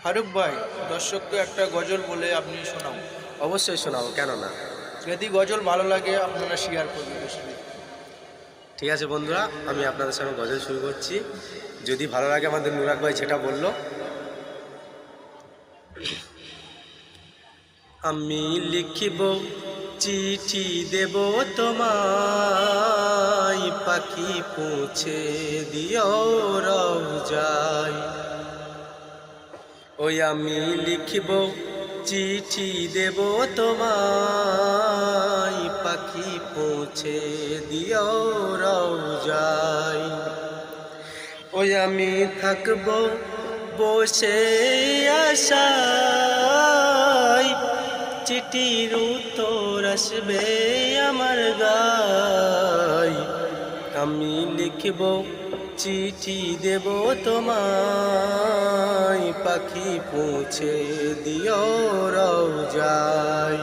ফারুক ভাই, দর্শককে একটা গজল বলে আপনি শোনাও। অবশ্যই শোনাবো, কেন না। যদি গজল ভালো লাগে আপনারা শেয়ার করবেন বেশি বেশি। ঠিক আছে বন্ধুরা, আমি আপনাদের সঙ্গে গজল শুরু করছি। যদি ভালো লাগে আমাদের নুরাগ ভাই যেটা বলল। আমি লিখিব চিঠি দেব তোমায়, পাখি পৌঁছে দিও রওজায়। ওই আমি লিখিব চিঠি দেব তোমায়, পাখি পৌঁছে দিও রওজায়। ওই আমি থাকব বসে আশায়, চিঠির উত্তর আসবে আমার গায়। আমি লিখব চিঠি দেব তোমায়, পাখি পৌঁছে দিও রওজায়।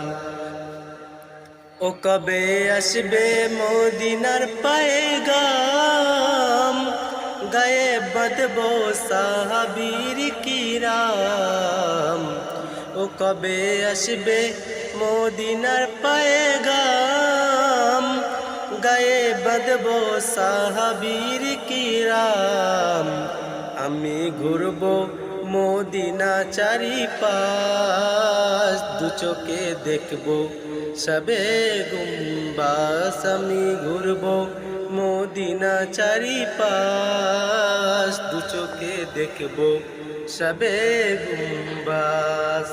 ও কবে আসবে মদিনার পায়গাম, গায়ে বাঁধবো সাহাবীর কিরাম। ও কবে আসবে মদিনার পায়গাম, গায়ে বাঁধবো সাহাবীর কিরাম। আমি ঘুরবো মদিনা চারিপাশ, দু চোখে দেখবো সবে গুম্বাস। আমি ঘুরবো মদিনা চারিপাশ, দু চোখে দেখবো সবে গুম্বাস।